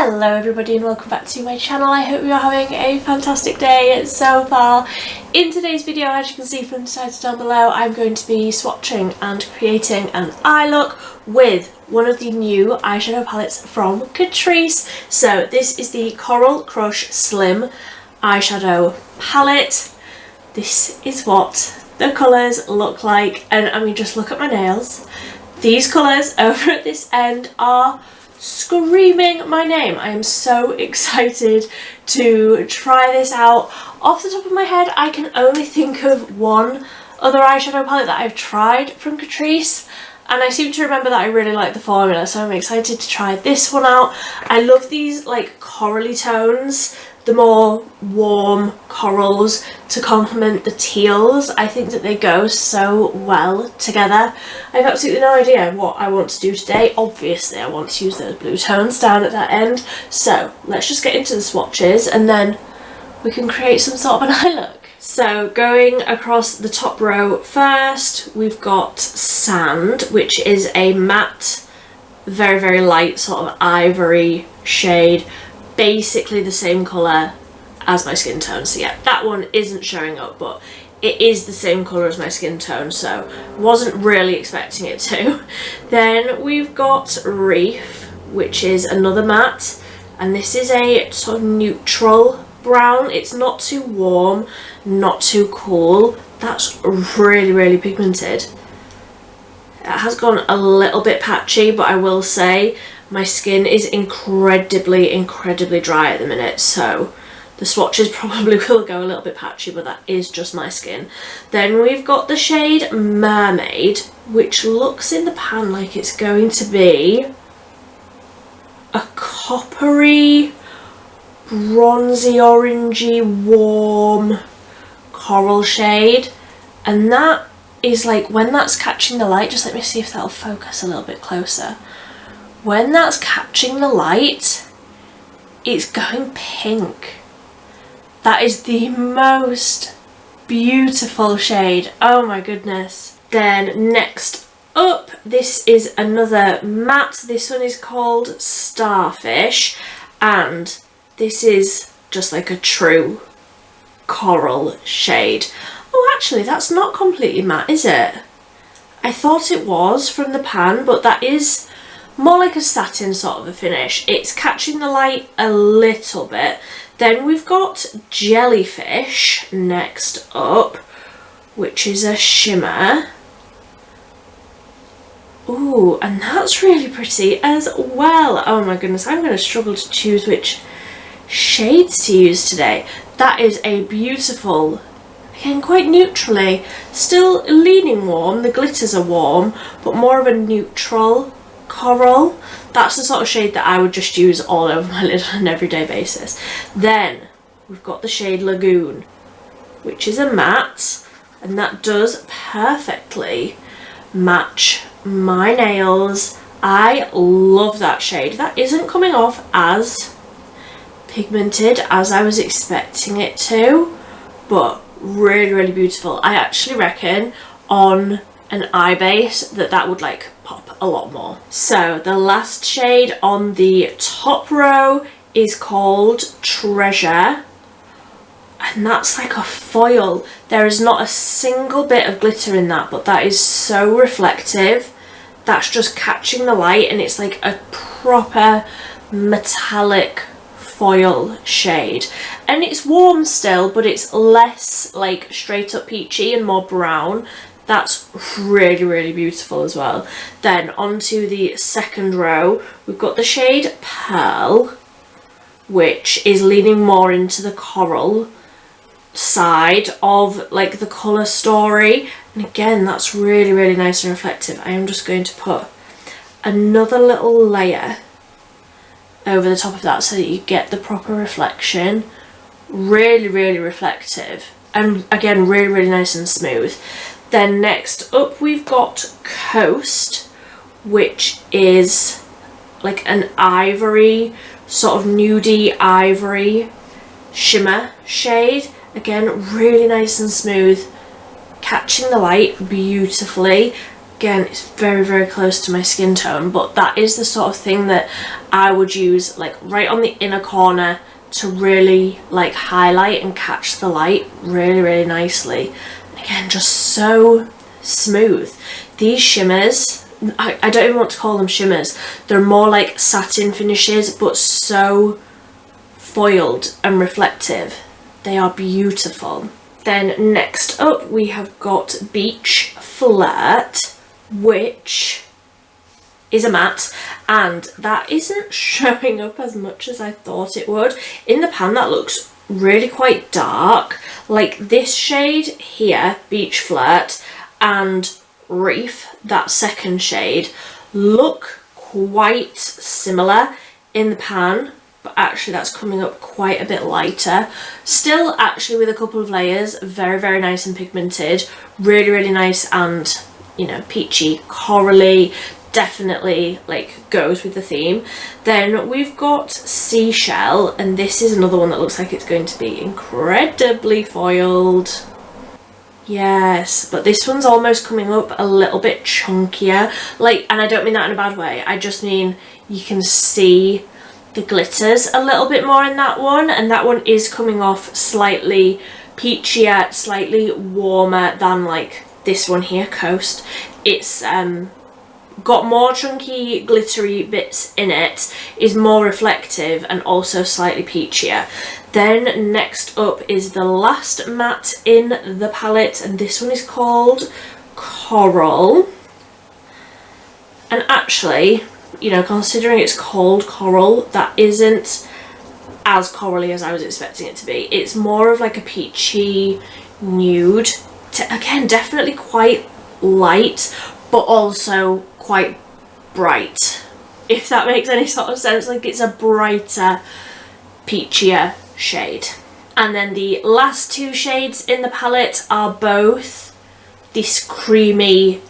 Hello everybody and welcome back to my channel. I hope you are having a fantastic day so far. In today's video, as you can see from the title down below, I'm going to be swatching and creating an eye look with one of the new eyeshadow palettes from CATRICE. So this is the Coral Crush Slim eyeshadow palette. This is what the colours look like, and I mean, just look at my nails. These colours over at this end are screaming my name. I am so excited to try this out. Off the top of my head, I can only think of one other eyeshadow palette that I've tried from CATRICE, and I seem to remember that I really like the formula, so I'm excited to try this one out. I love these like corally tones, the more warm corals to complement the teals. I think that they go so well together. I have absolutely no idea what I want to do today. Obviously I want to use those blue tones down at that end, so let's just get into the swatches and then we can create some sort of an eye look. So going across the top row first, we've got Sand, which is a matte, very light sort of ivory shade, basically the same colour as my skin tone. So yeah, that one isn't showing up, but it is the same colour as my skin tone, so wasn't really expecting it to. Then we've got Reef, which is another matte, and this is a sort of neutral brown. It's not too warm, not too cool. That's really pigmented. It has gone a little bit patchy, but I will say my skin is incredibly dry at the minute, so the swatches probably will go a little bit patchy, but that is just my skin. Then we've got the shade Mermaid, which looks in the pan like it's going to be a coppery, bronzy, orangey, warm coral shade, and that is like, when that's catching the light, just let me see if that'll focus a little bit closer. When that's catching the light, it's going pink. That is the most beautiful shade. Oh my goodness. Then next up, this is another matte. This one is called Starfish, and this is just like a true coral shade. Oh, actually, that's not completely matte, is it? I thought it was from the pan, but that is more like a satin sort of a finish. It's catching the light a little bit. Then we've got Jellyfish next up, which is a shimmer. Ooh, and that's really pretty as well. Oh my goodness, I'm going to struggle to choose which shades to use today. That is a beautiful, again quite neutrally, still leaning warm. The glitters are warm, but more of a neutral coral. That's the sort of shade that I would just use all over my lid on an everyday basis. Then we've got the shade Lagoon, which is a matte, and that does perfectly match my nails. I love that shade. That isn't coming off as pigmented as I was expecting it to, but really beautiful. I actually reckon on an eye base that would like pop a lot more. So the last shade on the top row is called Treasure, and that's like a foil. There is not a single bit of glitter in that, but that is so reflective. That's just catching the light, and it's like a proper metallic foil shade, and it's warm still, but it's less like straight up peachy and more brown. That's really beautiful as well. Then onto the second row, we've got the shade Pearl, which is leaning more into the coral side of like the colour story, and again that's really nice and reflective. I am just going to put another little layer over the top of that so that you get the proper reflection. Really reflective, and again really nice and smooth. Then next up we've got Coast, which is like an ivory, sort of nudie ivory shimmer shade. Again, really nice and smooth, catching the light beautifully. Again, it's very close to my skin tone, but that is the sort of thing that I would use like right on the inner corner to really like highlight and catch the light really nicely. Again, just so smooth. These shimmers, I don't even want to call them shimmers, they're more like satin finishes, but so foiled and reflective. They are beautiful. Then next up we have got Beach Flirt, which is a matte, and that isn't showing up as much as I thought it would. In the pan that looks really quite dark. Like this shade here, Beach Flirt, and Reef, that second shade, look quite similar in the pan, but actually that's coming up quite a bit lighter. Still actually with a couple of layers, very nice and pigmented, really nice, and you know, peachy, corally, definitely like goes with the theme. Then we've got Seashell, and this is another one that looks like it's going to be incredibly foiled. Yes, but this one's almost coming up a little bit chunkier, like, and I don't mean that in a bad way, I just mean you can see the glitters a little bit more in that one, and that one is coming off slightly peachier, slightly warmer than like this one here, Coast. It's got more chunky glittery bits in it, is more reflective, and also slightly peachier. Then next up is the last matte in the palette, and this one is called Coral. And actually, you know, considering it's called Coral, that isn't as corally as I was expecting it to be. It's more of like a peachy nude. Again, definitely quite light, but also quite bright, if that makes any sort of sense. Like it's a brighter, peachier shade. And then the last two shades in the palette are both this creamy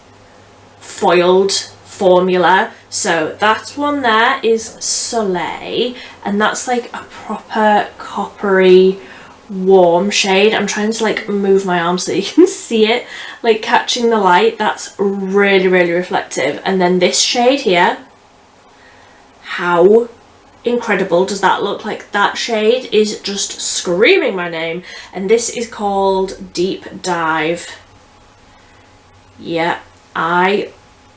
foiled formula. So that one there is Soleil, and that's like a proper coppery warm shade. I'm trying to like move my arm so you can see it, like catching the light. That's really reflective. And then this shade here, how incredible does that look? Like that shade is just screaming my name, and this is called Deep Dive. Yeah, I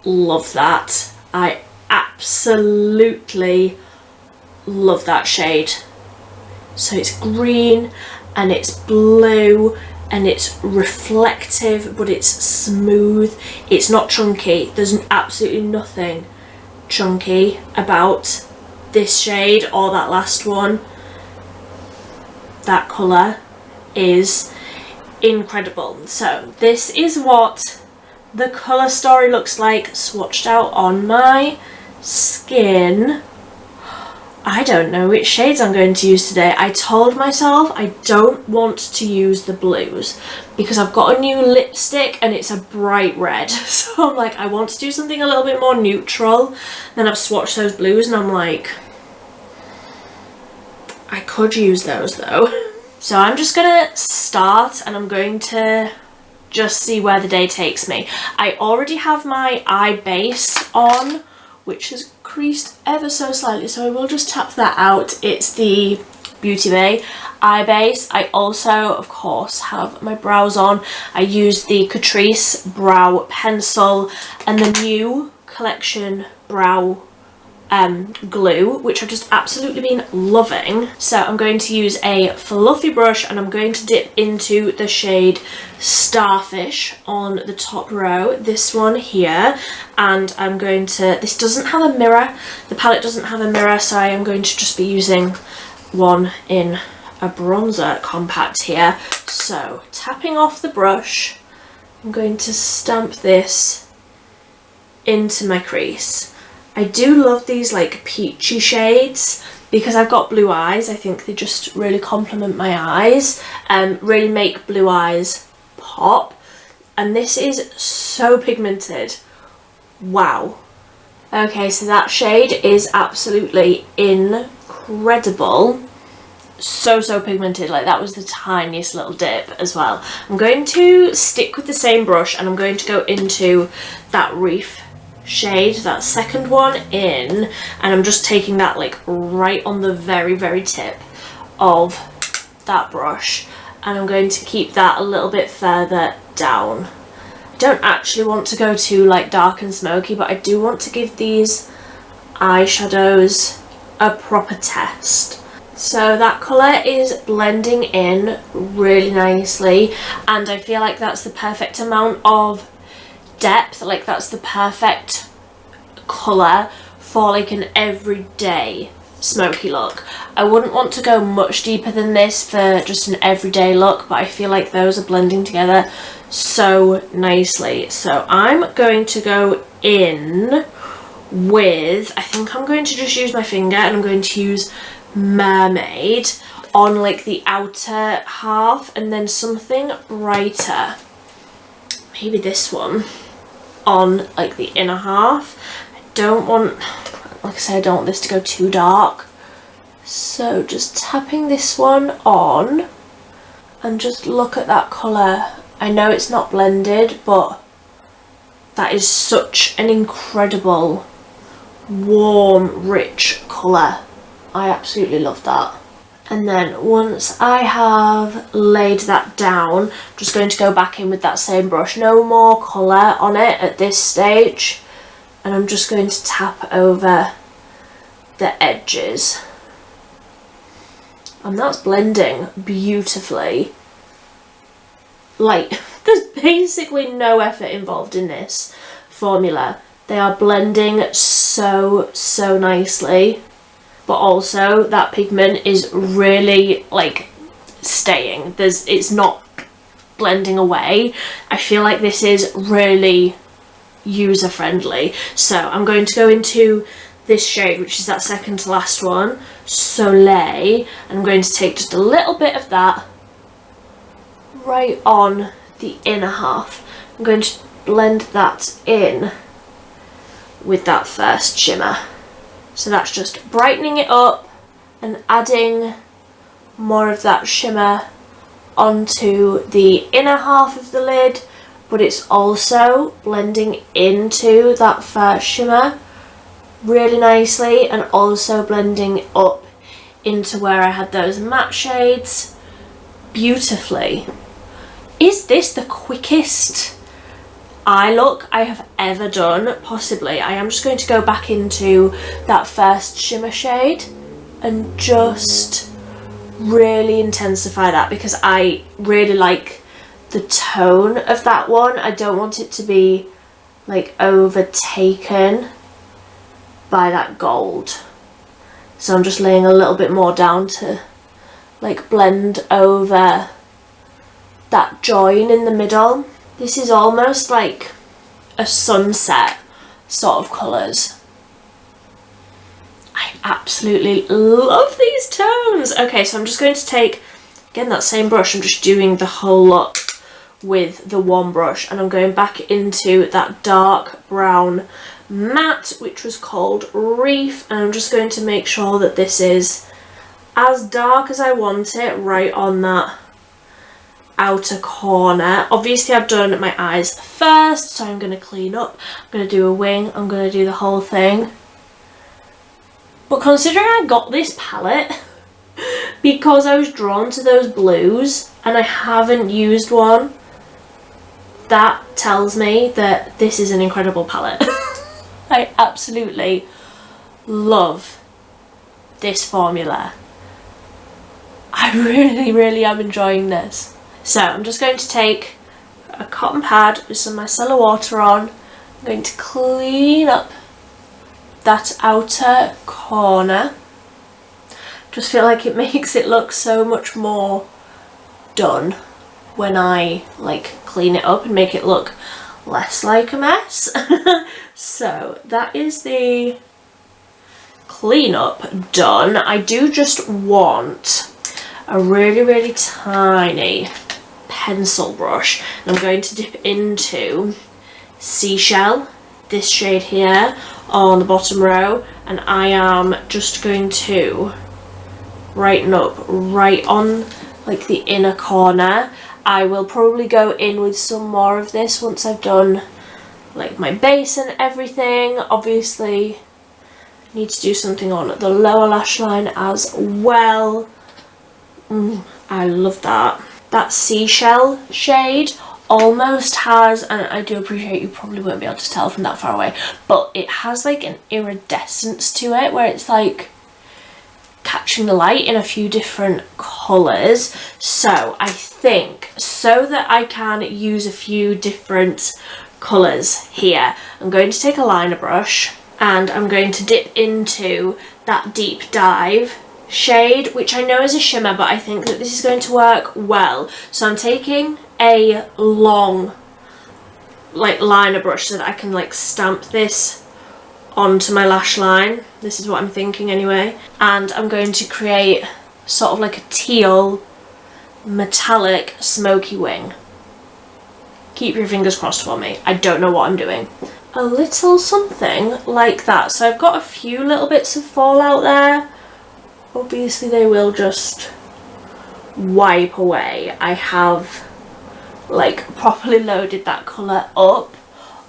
love that. I absolutely love that shade. So it's green and it's blue and it's reflective, but it's smooth. It's not chunky. There's absolutely nothing chunky about this shade or that last one. That colour is incredible. So this is what the colour story looks like swatched out on my skin. I don't know which shades I'm going to use today. I told myself I don't want to use the blues because I've got a new lipstick and it's a bright red. So I'm like, I want to do something a little bit more neutral. Then I've swatched those blues and I'm like, I could use those though. So I'm just gonna start and I'm going to just see where the day takes me. I already have my eye base on, which has creased ever so slightly, so I will just tap that out. It's the Beauty Bay eye base. I also, of course, have my brows on. I used the Catrice brow pencil and the new collection brow glue, which I've just absolutely been loving. So I'm going to use a fluffy brush and I'm going to dip into the shade Starfish on the top row, this one here, and I'm going to, this doesn't have a mirror, the palette doesn't have a mirror, so I am going to just be using one in a bronzer compact here. So tapping off the brush, I'm going to stamp this into my crease. I do love these like peachy shades because I've got blue eyes. I think they just really complement my eyes and really make blue eyes pop. And this is so pigmented. Wow. Okay, so that shade is absolutely incredible. so pigmented. Like, that was the tiniest little dip as well. I'm going to stick with the same brush and I'm going to go into that Reef shade, that second one in, and I'm just taking that like right on the very tip of that brush, and I'm going to keep that a little bit further down. I don't actually want to go too like dark and smoky, but I do want to give these eyeshadows a proper test. So that colour is blending in really nicely, and I feel like that's the perfect amount of depth. Like, that's the perfect colour for like an everyday smoky look. I wouldn't want to go much deeper than this for just an everyday look, but I feel like those are blending together so nicely. So I'm going to go in with, I think I'm going to just use my finger, and I'm going to use Mermaid on like the outer half, and then something brighter, maybe this one, on like the inner half. I don't want, like I said, I don't want this to go too dark, so just tapping this one on, and just look at that colour. I know it's not blended, but that is such an incredible warm rich colour. I absolutely love that. And then once I have laid that down, I'm just going to go back in with that same brush. No more colour on it at this stage. And I'm just going to tap over the edges. And that's blending beautifully. Like, there's basically no effort involved in this formula. They are blending so nicely. But also that pigment is really like staying. It's not blending away. I feel like this is really user friendly. So I'm going to go into this shade, which is that second to last one, Soleil, and I'm going to take just a little bit of that right on the inner half. I'm going to blend that in with that first shimmer. So that's just brightening it up and adding more of that shimmer onto the inner half of the lid, but it's also blending into that first shimmer really nicely, and also blending up into where I had those matte shades beautifully. Is this the quickest eye look I have ever done? Possibly. I am just going to go back into that first shimmer shade and just really intensify that, because I really like the tone of that one. I don't want it to be like overtaken by that gold, so I'm just laying a little bit more down to like blend over that join in the middle. This is almost like a sunset sort of colours. I absolutely love these tones. Okay, so I'm just going to take, again, that same brush. I'm just doing the whole look with the one brush, and I'm going back into that dark brown matte, which was called Reef, and I'm just going to make sure that this is as dark as I want it, right on that outer corner. Obviously I've done my eyes first, so I'm going to clean up. I'm going to do a wing, I'm going to do the whole thing. But considering I got this palette because I was drawn to those blues and I haven't used one, that tells me that this is an incredible palette. I absolutely love this formula. I really am enjoying this. So I'm just going to take a cotton pad with some micellar water on. I'm going to clean up that outer corner. Just feel like it makes it look so much more done when I like clean it up and make it look less like a mess. So that is the cleanup done. I do just want a really tiny pencil brush, and I'm going to dip into Seashell, this shade here on the bottom row, and I am just going to brighten up right on like the inner corner. I will probably go in with some more of this once I've done like my base and everything. Obviously need to do something on the lower lash line as well. I love that. That seashell shade almost has, and I do appreciate you probably won't be able to tell from that far away, but it has like an iridescence to it where it's like catching the light in a few different colours. So I think so that I can use a few different colours here, I'm going to take a liner brush and I'm going to dip into that Deep Dive shade, which I know is a shimmer, but I think that this is going to work well. So I'm taking a long like liner brush so that I can like stamp this onto my lash line. This is what I'm thinking anyway. And I'm going to create sort of like a teal metallic smoky wing. Keep your fingers crossed for me. I don't know what I'm doing. A little something like that. So I've got a few little bits of fallout there. Obviously they will just wipe away. I have like properly loaded that colour up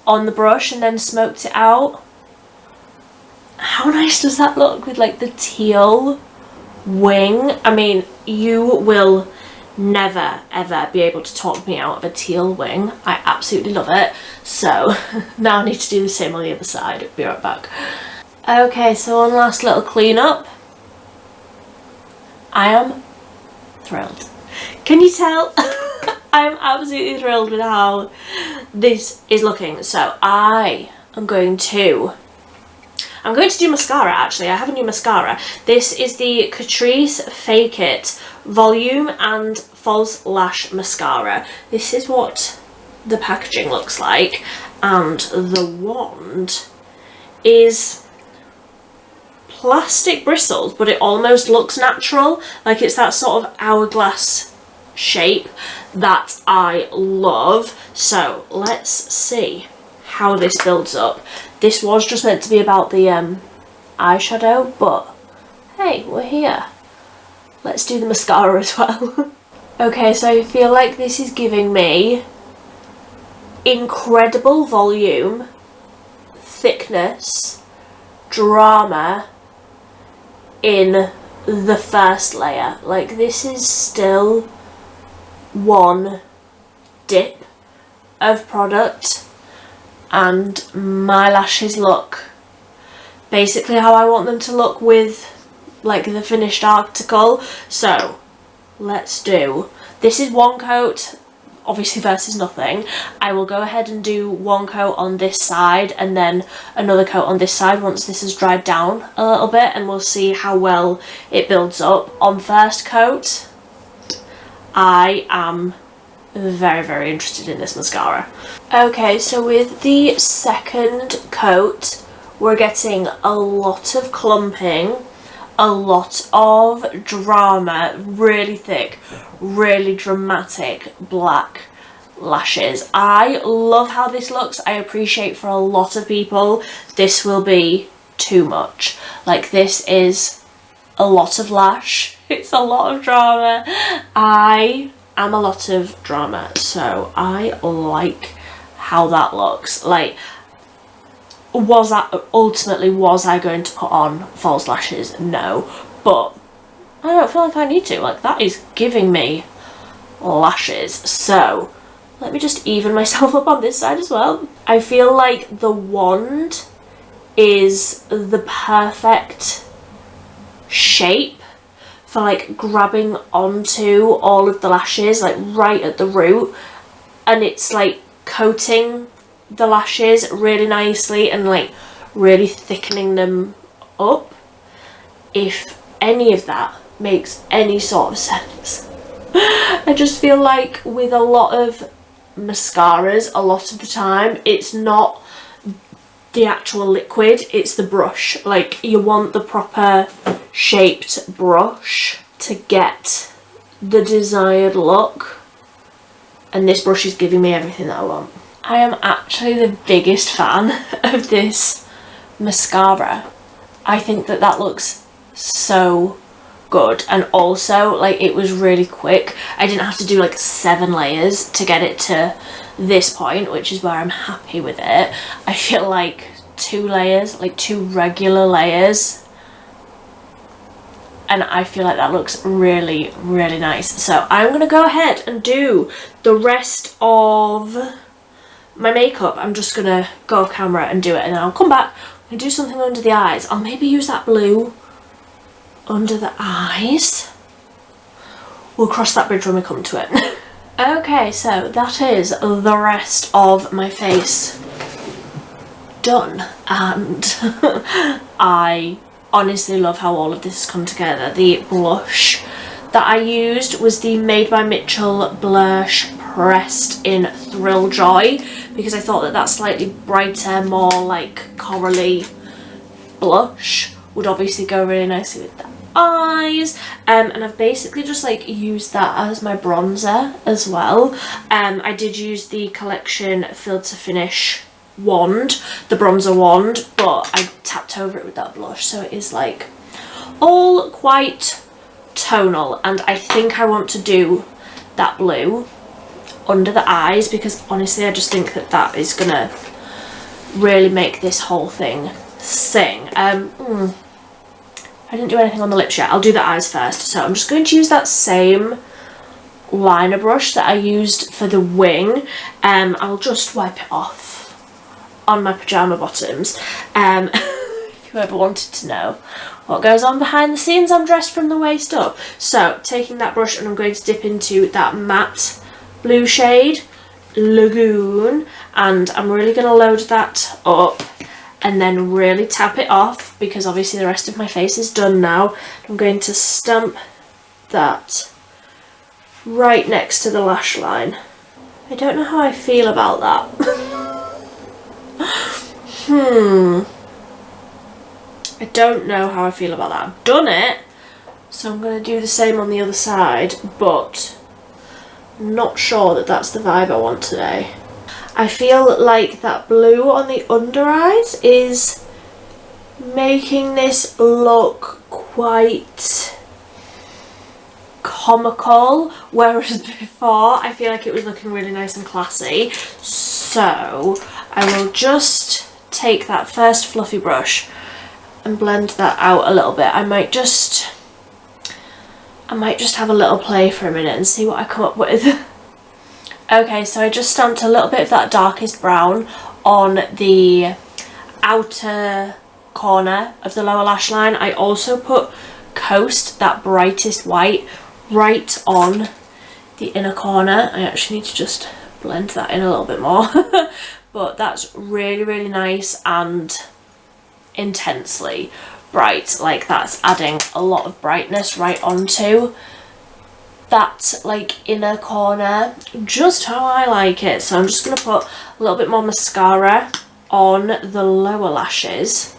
on the brush and then smoked it out. How nice does that look with like the teal wing? I mean, you will never ever be able to talk me out of a teal wing. I absolutely love it. So now I need to do the same on the other side. Be right back. Okay, so one last little clean up. I am thrilled. Can you tell? I'm absolutely thrilled with how this is looking. So I'm going to do mascara actually. I have a new mascara. This is the Catrice Fake It Volume and False Lash Mascara. This is what the packaging looks like, and the wand is plastic bristles, but it almost looks natural, like it's that sort of hourglass shape that I love. So let's see how this builds up. This was just meant to be about the eyeshadow, but hey, we're here. Let's do the mascara as well. Okay, so I feel like this is giving me incredible volume, thickness, drama in the first layer. Like, this is still one dip of product and my lashes look basically how I want them to look with like the finished article. So let's do, this is one coat obviously versus nothing. I will go ahead and do one coat on this side and then another coat on this side once this has dried down a little bit, and we'll see how well it builds up. On first coat, I am very, very interested in this mascara. Okay, so with the second coat, we're getting a lot of clumping, a lot of drama, really thick, really dramatic black lashes. I love how this looks. I appreciate for a lot of people this will be too much. Like, this is a lot of lash, it's a lot of drama. I am a lot of drama, so I like how that looks. Like, was I going to put on false lashes? No, but I don't feel like I need to. Like, that is giving me lashes. So let me just even myself up on this side as well. I feel like the wand is the perfect shape for like grabbing onto all of the lashes, like right at the root, and it's like coating the lashes really nicely and like really thickening them up. If any of that makes any sort of sense. I just feel like with a lot of mascaras, a lot of the time it's not the actual liquid, it's the brush. Like, you want the proper shaped brush to get the desired look, and this brush is giving me everything that I want. I am actually the biggest fan of this mascara. I think that that looks so good, and also like it was really quick. I didn't have to do like 7 layers to get it to this point, which is where I'm happy with it. I feel like 2 layers, like 2 regular layers, and I feel like that looks really, really nice. So I'm gonna go ahead and do the rest of my makeup. I'm just gonna go off camera and do it, and then I'll come back and do something under the eyes. I'll maybe use that blue under the eyes. We'll cross that bridge when we come to it. Okay, so that is the rest of my face done, and I honestly love how all of this has come together. The blush that I used was the Made by Mitchell blush pressed in Thrill Joy, because I thought that that slightly brighter, more like corally blush would obviously go really nicely with the eyes. And I've basically just like used that as my bronzer as well. I did use the Collection Filter Finish wand, the bronzer wand, but I tapped over it with that blush, so it is like all quite tonal. And I think I want to do that blue under the eyes, because honestly I just think that that is gonna really make this whole thing sing. I didn't do anything on the lips yet. I'll do the eyes first. So I'm just going to use that same liner brush that I used for the wing. I'll just wipe it off on my pyjama bottoms. If you ever wanted to know what goes on behind the scenes, I'm dressed from the waist up. So taking that brush, and I'm going to dip into that matte blue shade, Lagoon, and I'm really going to load that up and then really tap it off, because obviously the rest of my face is done now. I'm going to stamp that right next to the lash line. I don't know how I feel about that. I don't know how I feel about that. I've done it, so I'm going to do the same on the other side, but I'm not sure that that's the vibe I want today. I feel like that blue on the under eyes is making this look quite comical, whereas before I feel like it was looking really nice and classy. So I will just take that first fluffy brush and blend that out a little bit. I might just have a little play for a minute and see what I come up with. Okay, so I just stamped a little bit of that darkest brown on the outer corner of the lower lash line. I also put Coast, that brightest white, right on the inner corner. I actually need to just blend that in a little bit more. But that's really, really nice and intensely bright. Like, that's adding a lot of brightness right onto that like inner corner, just how I like it. So I'm just going to put a little bit more mascara on the lower lashes,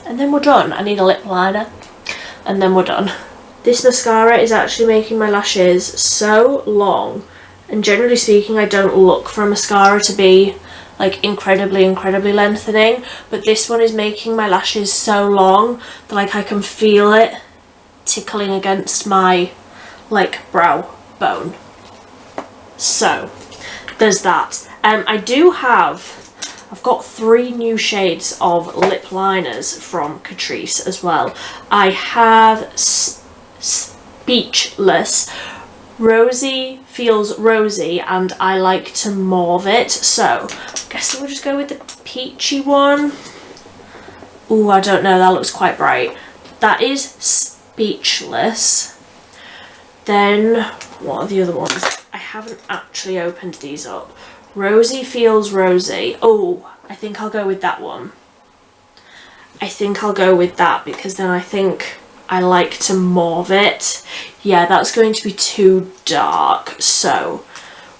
and then we're done. I need a lip liner, and then we're done. This mascara is actually making my lashes so long, and generally speaking I don't look for a mascara to be like incredibly lengthening, but this one is making my lashes so long that like I can feel it tickling against my like brow bone. So there's that. I've got 3 new shades of lip liners from Catrice as well. I have Speechless, Rosy Feels Rosy, and I like to mauve it, so I guess we'll just go with the peachy one. Ooh, I don't know, that looks quite bright. That is Speechless. Then, what are the other ones? I haven't actually opened these up. Rosy Feels Rosy. Oh, I think I'll go with that one. I think I'll go with that, because then I think I like to mauve it. Yeah, that's going to be too dark. So,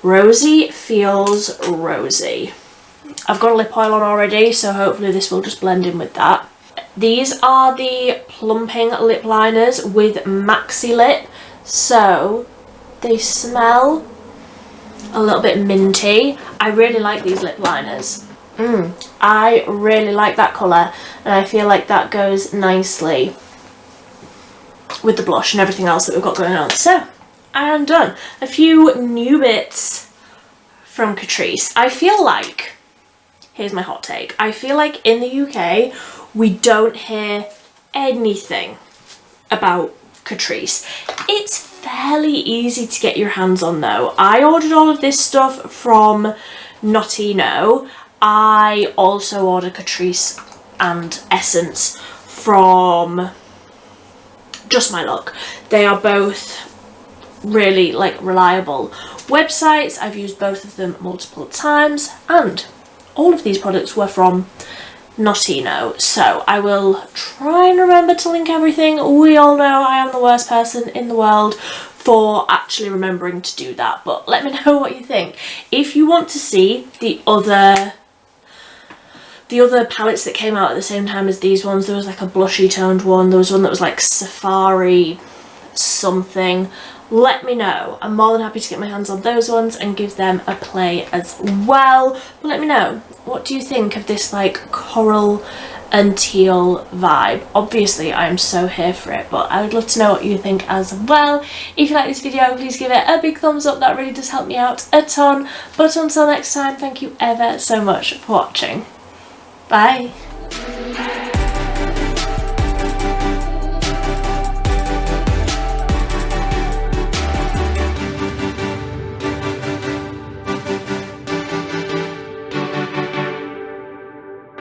Rosy Feels Rosy. I've got a lip oil on already, so hopefully this will just blend in with that. These are the plumping lip liners with Maxi Lip. So they smell a little bit minty. I really like these lip liners. I really like that colour, and I feel like that goes nicely with the blush and everything else that we've got going on. So I am done. A few new bits from Catrice. I feel like, here's my hot take, I feel like in the UK we don't hear anything about Catrice. It's fairly easy to get your hands on though. I ordered all of this stuff from Notino. I also ordered Catrice and Essence from Just My Look. They are both really like reliable websites. I've used both of them multiple times, and all of these products were from Notino. So I will try and remember to link everything. We all know I am the worst person in the world for actually remembering to do that, but let me know what you think. If you want to see the other palettes that came out at the same time as these ones, there was like a blushy toned one, there was one that was like safari something, let me know. I'm more than happy to get my hands on those ones and give them a play as well. But let me know, what do you think of this like coral and teal vibe? Obviously I'm so here for it, but I would love to know what you think as well. If you like this video, please give it a big thumbs up, that really does help me out a ton. But until next time, thank you ever so much for watching. Bye.